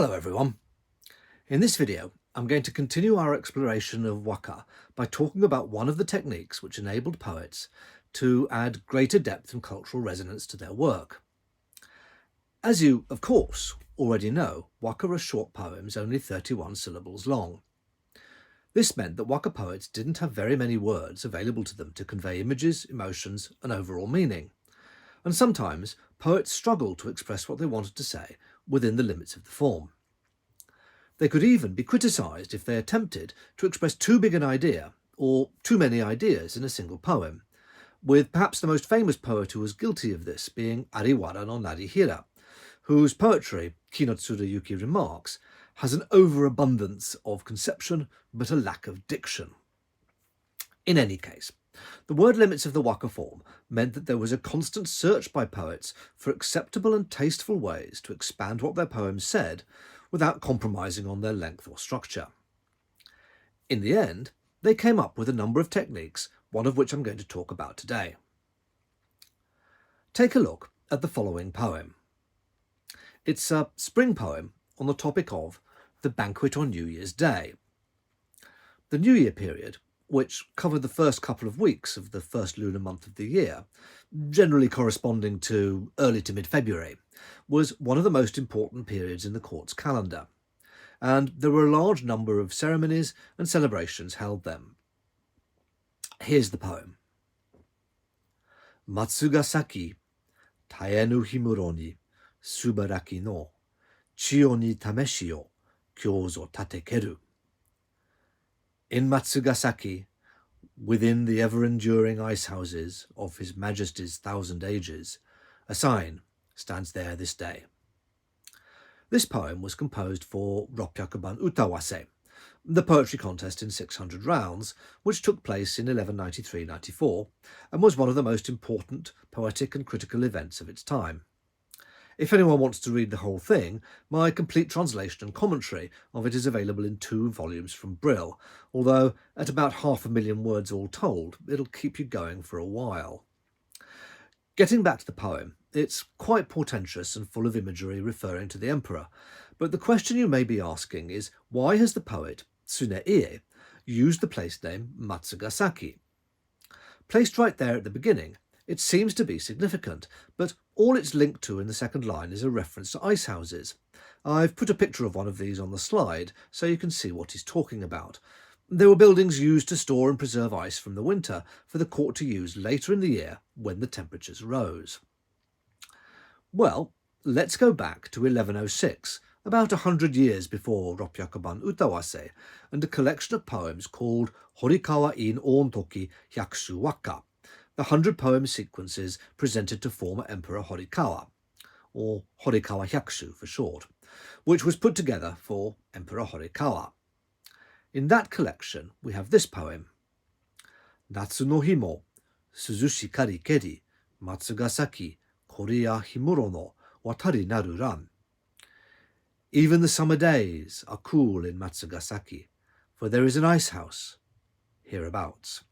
Hello everyone. In this video, I'm going to continue our exploration of Waka by talking about one of the techniques which enabled poets to add greater depth and cultural resonance to their work. As you, of course, already know, Waka are short poems only 31 syllables long. This meant that Waka poets didn't have very many words available to them to convey images, emotions, and overall meaning. And sometimes poets struggled to express what they wanted to say within the limits of the form. They could even be criticised if they attempted to express too big an idea or too many ideas in a single poem, with perhaps the most famous poet who was guilty of this being Ariwara no Narihira, whose poetry, Kinotsura Yuki remarks, has an overabundance of conception but a lack of diction. In any case, the word limits of the Waka form meant that there was a constant search by poets for acceptable and tasteful ways to expand what their poems said without compromising on their length or structure. In the end, they came up with a number of techniques, one of which I'm going to talk about today. Take a look at the following poem. It's a spring poem on the topic of the banquet on New Year's Day. The New Year period, which covered the first couple of weeks of the first lunar month of the year, generally corresponding to early to mid-February, was one of the most important periods in the court's calendar, and there were a large number of ceremonies and celebrations held then. Here's the poem. Matsugasaki, taenu himuro ni, subaraki no, chiyo ni tameshi yo, kyozo tatekeru. In Matsugasaki, within the ever-enduring ice-houses of His Majesty's 1,000 ages, a sign stands there this day. This poem was composed for Ropyakuban Utawase, the poetry contest in 600 rounds, which took place in 1193-94, and was one of the most important poetic and critical events of its time. If anyone wants to read the whole thing, my complete translation and commentary of it is available in 2 volumes from Brill, although at about 500,000 words all told, it'll keep you going for a while. Getting back to the poem, it's quite portentous and full of imagery referring to the emperor, but the question you may be asking is, why has the poet, Tsuneie, used the place name Matsugasaki? Placed right there at the beginning, it seems to be significant, but all it's linked to in the second line is a reference to ice houses. I've put a picture of one of these on the slide so you can see what he's talking about. They were buildings used to store and preserve ice from the winter for the court to use later in the year when the temperatures rose. Well, let's go back to 1106, about 100 years before Ropyakuban Utawase, and a collection of poems called Horikawa in Ontoki Hyakushu Waka, the 100 poem sequences presented to former Emperor Horikawa, or Horikawa Hyakushu for short, which was put together for Emperor Horikawa. In that collection, we have this poem, Natsu no himo, suzushi kari keri, Matsugasaki, koriya himuro no watari naru ran. Even the summer days are cool in Matsugasaki, for there is an ice house hereabouts.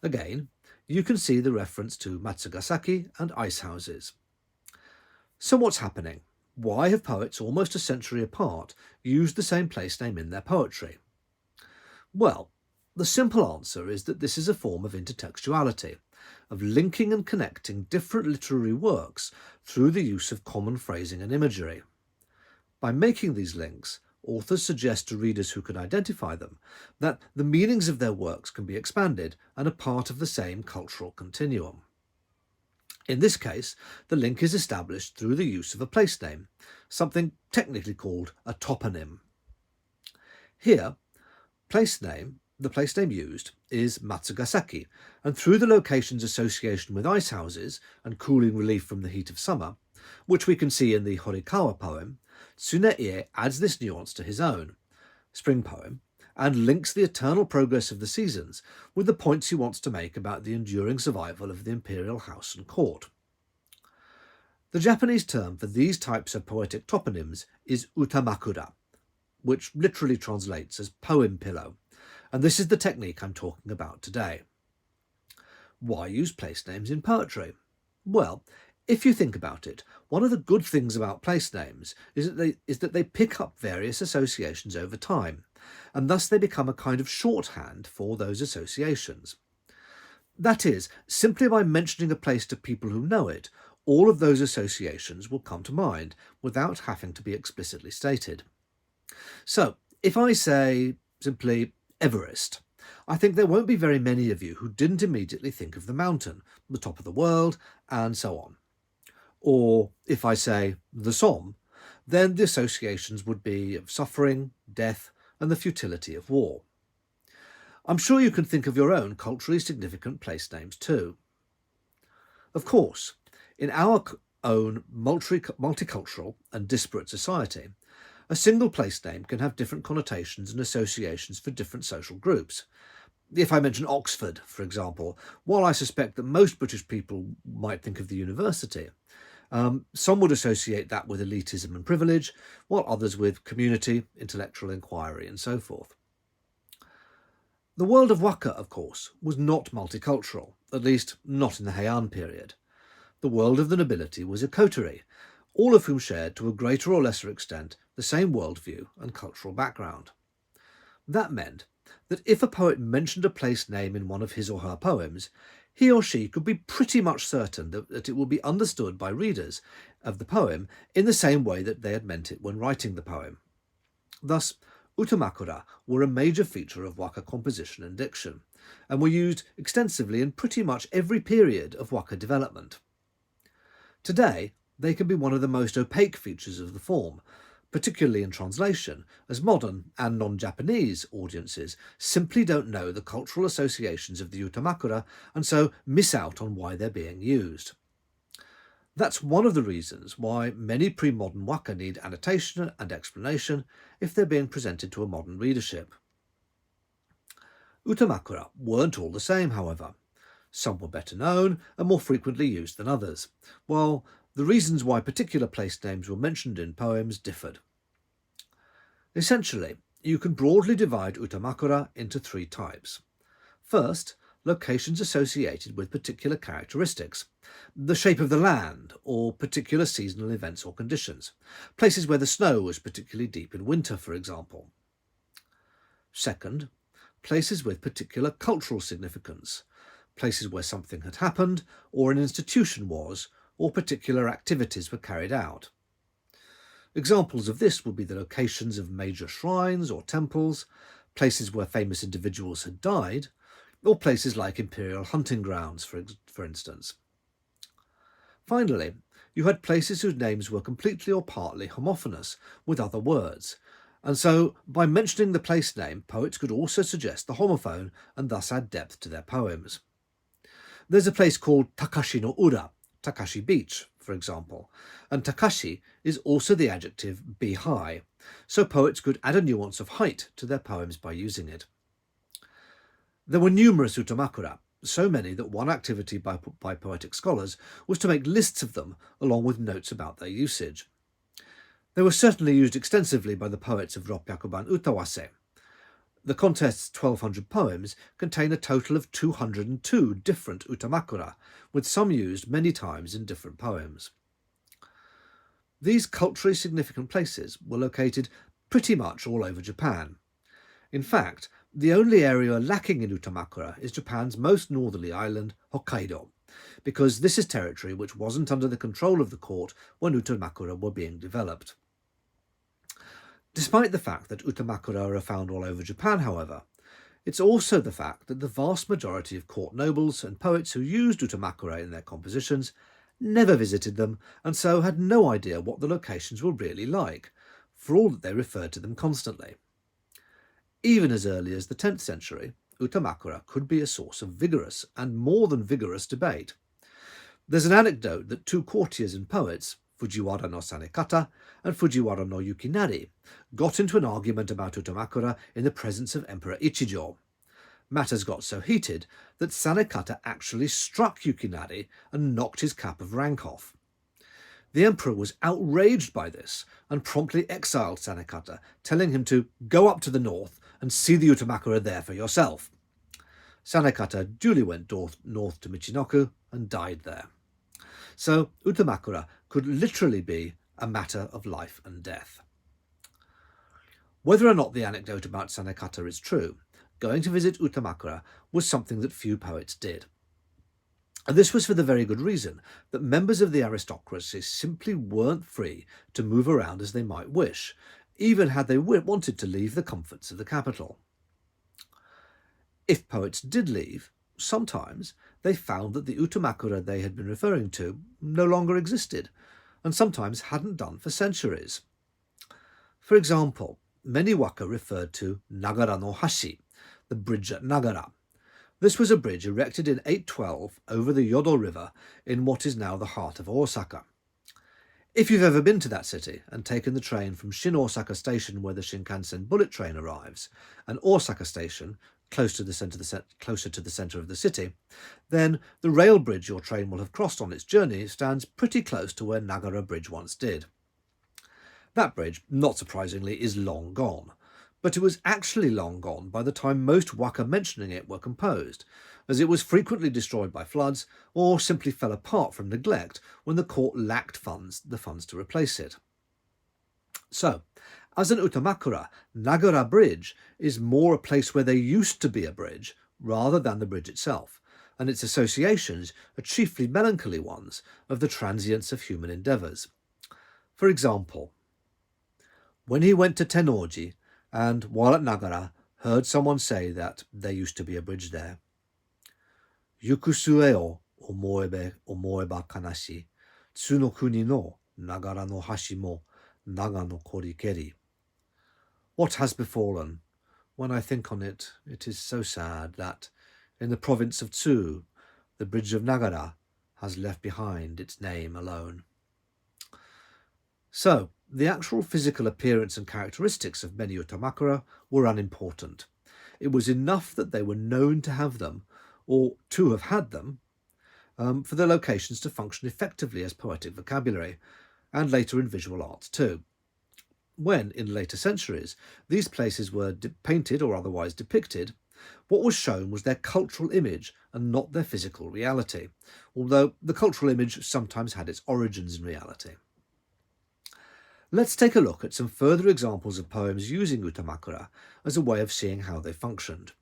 Again, you can see the reference to Matsugasaki and ice houses. So what's happening? Why have poets almost a century apart used the same place name in their poetry? Well, the simple answer is that this is a form of intertextuality, of linking and connecting different literary works through the use of common phrasing and imagery. By making these links, authors suggest to readers who can identify them that the meanings of their works can be expanded and are part of the same cultural continuum. In this case, the link is established through the use of a place name, something technically called a toponym. Here, the place name used is Matsugasaki, and through the location's association with ice houses and cooling relief from the heat of summer, which we can see in the Horikawa poem, Tsuneie adds this nuance to his own spring poem and links the eternal progress of the seasons with the points he wants to make about the enduring survival of the imperial house and court. The Japanese term for these types of poetic toponyms is Utamakura, which literally translates as poem pillow, and this is the technique I'm talking about today. Why use place names in poetry? Well, If you think about it, one of the good things about place names is that they pick up various associations over time, and thus they become a kind of shorthand for those associations. That is, simply by mentioning a place to people who know it, all of those associations will come to mind without having to be explicitly stated. So, if I say simply Everest, I think there won't be very many of you who didn't immediately think of the mountain, the top of the world, and so on. Or if I say the Somme, then the associations would be of suffering, death, and the futility of war. I'm sure you can think of your own culturally significant place names too. Of course, in our own multicultural and disparate society, a single place name can have different connotations and associations for different social groups. If I mention Oxford, for example, while I suspect that most British people might think of the university, some would associate that with elitism and privilege, while others with community, intellectual inquiry, and so forth. The world of Waka, of course, was not multicultural, at least not in the Heian period. The world of the nobility was a coterie, all of whom shared to a greater or lesser extent the same worldview and cultural background. That meant that if a poet mentioned a place name in one of his or her poems, he or she could be pretty much certain that it will be understood by readers of the poem in the same way that they had meant it when writing the poem. Thus, Utamakura were a major feature of Waka composition and diction, and were used extensively in pretty much every period of Waka development. Today, they can be one of the most opaque features of the form, particularly in translation, as modern and non-Japanese audiences simply don't know the cultural associations of the Utamakura and so miss out on why they're being used. That's one of the reasons why many pre-modern waka need annotation and explanation if they're being presented to a modern readership. Utamakura weren't all the same, however. Some were better known and more frequently used than others, while the reasons why particular place names were mentioned in poems differed. Essentially, you can broadly divide Utamakura into three types. First, locations associated with particular characteristics, the shape of the land or particular seasonal events or conditions, places where the snow was particularly deep in winter, for example. Second, places with particular cultural significance, places where something had happened or an institution was, or particular activities were carried out. Examples of this would be the locations of major shrines or temples, places where famous individuals had died, or places like imperial hunting grounds, for instance. Finally, you had places whose names were completely or partly homophonous with other words, and so by mentioning the place name, poets could also suggest the homophone and thus add depth to their poems. There's a place called Takashi no Ura, Takashi Beach, for example, and Takashi is also the adjective be high, so poets could add a nuance of height to their poems by using it. There were numerous Utamakura, so many that one activity by poetic scholars was to make lists of them along with notes about their usage. They were certainly used extensively by the poets of Ropyakuban Utawase. The contest's 1,200 poems contain a total of 202 different Utamakura, with some used many times in different poems. These culturally significant places were located pretty much all over Japan. In fact, the only area lacking in Utamakura is Japan's most northerly island, Hokkaido, because this is territory which wasn't under the control of the court when Utamakura were being developed. Despite the fact that Utamakura are found all over Japan, however, it's also the fact that the vast majority of court nobles and poets who used Utamakura in their compositions never visited them and so had no idea what the locations were really like, for all that they referred to them constantly. Even as early as the 10th century, Utamakura could be a source of vigorous and more than vigorous debate. There's an anecdote that two courtiers and poets, Fujiwara no Sanekata and Fujiwara no Yukinari, got into an argument about Utamakura in the presence of Emperor Ichijo. Matters got so heated that Sanekata actually struck Yukinari and knocked his cap of rank off. The emperor was outraged by this and promptly exiled Sanekata, telling him to go up to the north and see the Utamakura there for yourself. Sanekata duly went north to Michinoku and died there. so Utamakura could literally be a matter of life and death. Whether or not the anecdote about Sanekata is true, going to visit Utamakura was something that few poets did. And this was for the very good reason that members of the aristocracy simply weren't free to move around as they might wish, even had they wanted to leave the comforts of the capital. If poets did leave, sometimes they found that the Utamakura they had been referring to no longer existed, and sometimes hadn't done for centuries. For example, many waka referred to Nagara no Hashi, the bridge at Nagara. This was a bridge erected in 812 over the Yodo River in what is now the heart of Osaka. If you've ever been to that city and taken the train from Shin Osaka Station where the Shinkansen bullet train arrives, and Osaka Station, closer to the centre of the city, then the rail bridge your train will have crossed on its journey stands pretty close to where Nagara Bridge once did. That bridge, not surprisingly, is long gone, but it was actually long gone by the time most waka mentioning it were composed, as it was frequently destroyed by floods or simply fell apart from neglect when the court lacked the funds to replace it. So, as an Utamakura, Nagara Bridge is more a place where there used to be a bridge rather than the bridge itself, and its associations are chiefly melancholy ones of the transience of human endeavours. For example, when he went to Tennoji and, while at Nagara, heard someone say that there used to be a bridge there. Yukusue o omoeba kanashi, tsu no kuni no Nagara no hashi mo naga no korikeri. What has befallen? When I think on it, it is so sad that, in the province of Tsu, the bridge of Nagara has left behind its name alone. So, the actual physical appearance and characteristics of many Utamakura were unimportant. It was enough that they were known to have them, or to have had them, for their locations to function effectively as poetic vocabulary, and later in visual arts too. When, in later centuries, these places were painted or otherwise depicted, what was shown was their cultural image and not their physical reality, although the cultural image sometimes had its origins in reality. Let's take a look at some further examples of poems using Utamakura as a way of seeing how they functioned.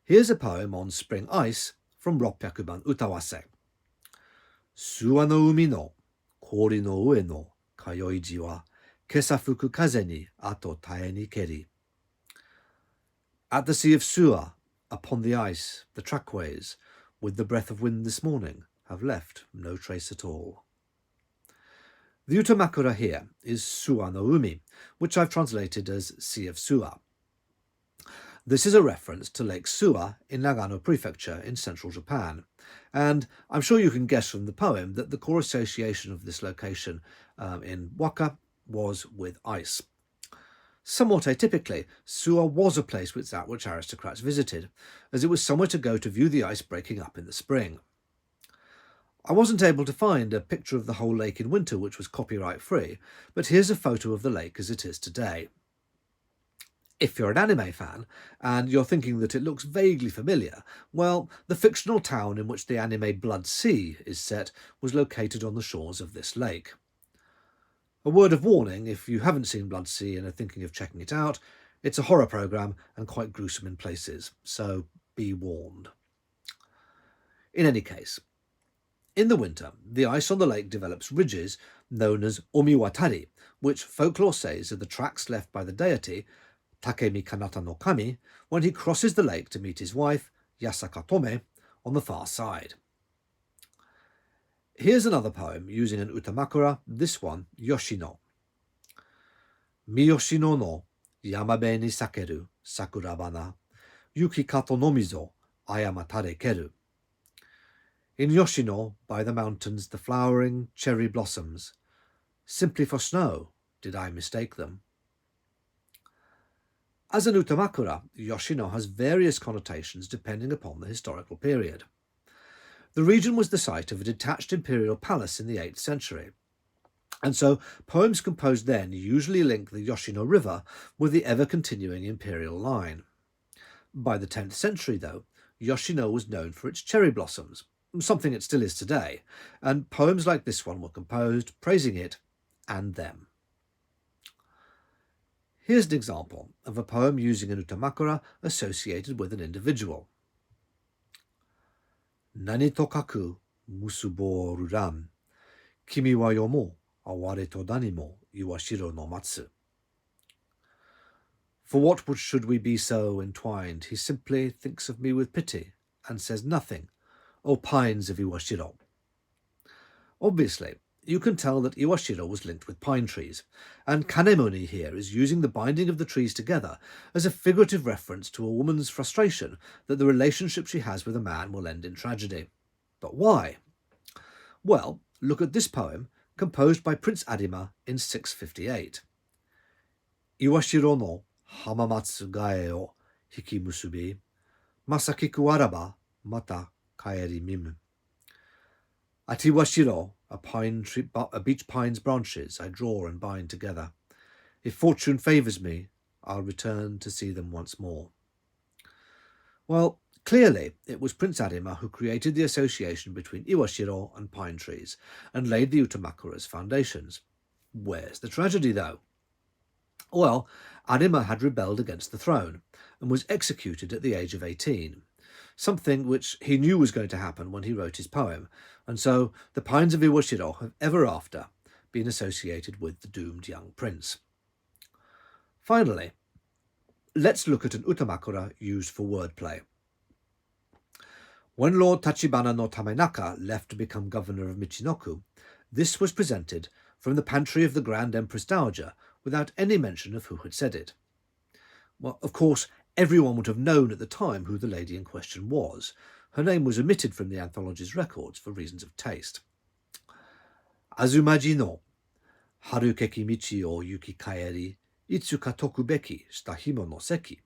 Here's a poem on spring ice from Ropyakuban Utawase. Suwa no umi no kori no ue no kayoiji wa kesa fuku kaze ni ato tae ni keri. At the sea of Suwa, upon the ice, the trackways, with the breath of wind this morning, have left no trace at all. The Utamakura here is Suwa no umi, which I've translated as Sea of Suwa. This is a reference to Lake Suwa in Nagano Prefecture in central Japan, and I'm sure you can guess from the poem that the core association of this location in Waka was with ice. Somewhat atypically, Suwa was a place which aristocrats visited, as it was somewhere to go to view the ice breaking up in the spring. I wasn't able to find a picture of the whole lake in winter which was copyright free, but here's a photo of the lake as it is today. If you're an anime fan, and you're thinking that it looks vaguely familiar, well, the fictional town in which the anime Blood Sea is set was located on the shores of this lake. A word of warning, if you haven't seen Blood Sea and are thinking of checking it out, it's a horror programme and quite gruesome in places, so be warned. In any case, in the winter, the ice on the lake develops ridges known as omiwatari, which folklore says are the tracks left by the deity Takemi Kanata no Kami when he crosses the lake to meet his wife, Yasaka Tome, on the far side. Here's another poem using an Utamakura, this one Yoshino. Miyoshino no yamabe ni sakeru sakurabana, yuki kato no mizo ayama tare keru. In Yoshino, by the mountains, the flowering cherry blossoms. Simply for snow, did I mistake them? As an Utamakura, Yoshino has various connotations depending upon the historical period. The region was the site of a detached imperial palace in the 8th century, and so poems composed then usually link the Yoshino River with the ever-continuing imperial line. By the 10th century, though, Yoshino was known for its cherry blossoms, something it still is today, and poems like this one were composed praising it and them. Here's an example of a poem using an Utamakura associated with an individual. Nani to kaku musubo ruran, kimi wa yomo aware to dani mo iwashiro no matsu. For what should we be so entwined? He simply thinks of me with pity and says nothing. O pines of Iwashiro. Obviously, you can tell that Iwashiro was linked with pine trees, and Kanemoni here is using the binding of the trees together as a figurative reference to a woman's frustration that the relationship she has with a man will end in tragedy. But why? Well, look at this poem composed by Prince Adima in 658. Iwashiro no hamamatsu gae o hikimusubi, masakiku araba mata kaeri mimu. At Iwashiro, a beech pine's branches I draw and bind together. If fortune favours me, I'll return to see them once more. Well, clearly it was Prince Adima who created the association between Iwashiro and pine trees and laid the Utamakura's foundations. Where's the tragedy, though? Well, Adima had rebelled against the throne and was executed at the age of 18, something which he knew was going to happen when he wrote his poem, and so the pines of Iwashiro have ever after been associated with the doomed young prince. Finally, let's look at an Utamakura used for wordplay. When Lord Tachibana no Tamenaka left to become governor of Michinoku, this was presented from the pantry of the Grand Empress Dowager without any mention of who had said it. Well, of course, everyone would have known at the time who the lady in question was. Her name was omitted from the anthology's records for reasons of taste. Azumaji no harukeki michi o yuki kaeri, itsu ka tokubeki shita himo no seki.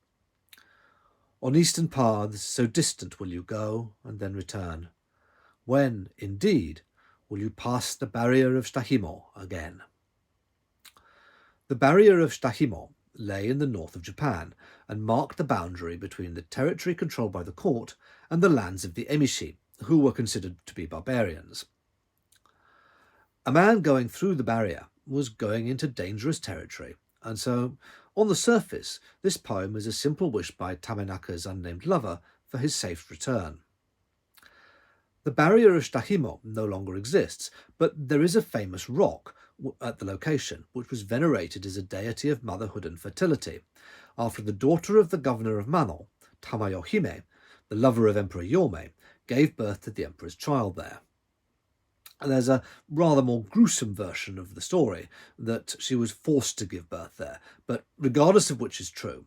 On eastern paths so distant will you go and then return. When, indeed, will you pass the barrier of Shitahimo again? The barrier of Shitahimo lay in the north of Japan and marked the boundary between the territory controlled by the court and the lands of the Emishi, who were considered to be barbarians. A man going through the barrier was going into dangerous territory, and so, on the surface, this poem is a simple wish by Tamenaka's unnamed lover for his safe return. The barrier of Shitahimo no longer exists, but there is a famous rock at the location, which was venerated as a deity of motherhood and fertility, after the daughter of the governor of Mano, Tamayohime, the lover of Emperor Yomei, gave birth to the emperor's child there. And there's a rather more gruesome version of the story that she was forced to give birth there, but regardless of which is true,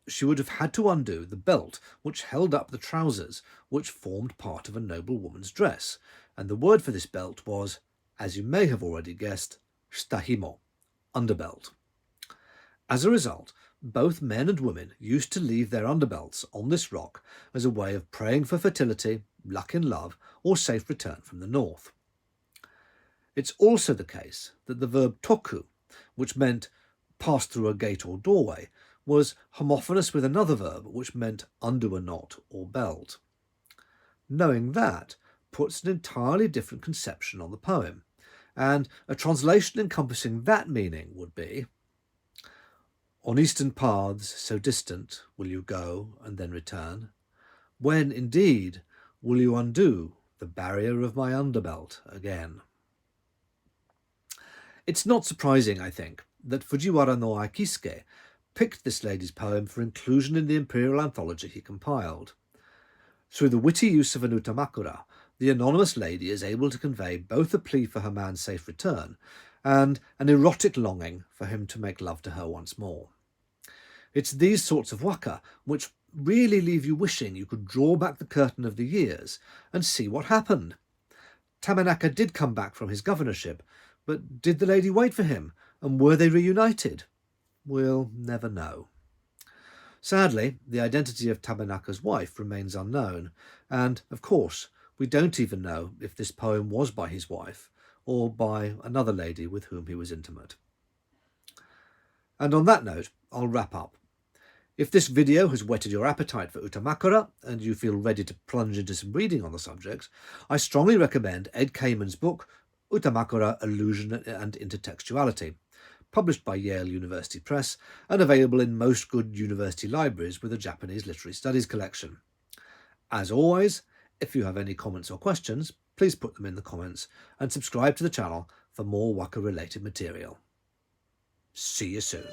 she would have had to undo the belt which held up the trousers, which formed part of a noble woman's dress, and the word for this belt was, as you may have already guessed, shitahimo, underbelt. As a result, both men and women used to leave their underbelts on this rock as a way of praying for fertility, luck in love, or safe return from the north. It's also the case that the verb toku, which meant pass through a gate or doorway, was homophonous with another verb which meant undo a knot or belt. Knowing that puts an entirely different conception on the poem, and a translation encompassing that meaning would be, on eastern paths so distant will you go and then return, when indeed will you undo the barrier of my underbelt again. It's not surprising, I think, that Fujiwara no Akisuke picked this lady's poem for inclusion in the imperial anthology he compiled. Through the witty use of an Utamakura, the anonymous lady is able to convey both a plea for her man's safe return and an erotic longing for him to make love to her once more. It's these sorts of waka which really leave you wishing you could draw back the curtain of the years and see what happened. Tamenaka did come back from his governorship, but did the lady wait for him, and were they reunited? We'll never know. Sadly, the identity of Tamenaka's wife remains unknown, and, of course, we don't even know if this poem was by his wife or by another lady with whom he was intimate. And on that note, I'll wrap up. If this video has whetted your appetite for Utamakura and you feel ready to plunge into some reading on the subject, I strongly recommend Ed Kamen's book, Utamakura, Illusion and Intertextuality, published by Yale University Press and available in most good university libraries with a Japanese literary studies collection. As always, if you have any comments or questions, please put them in the comments and subscribe to the channel for more Waka-related material. See you soon.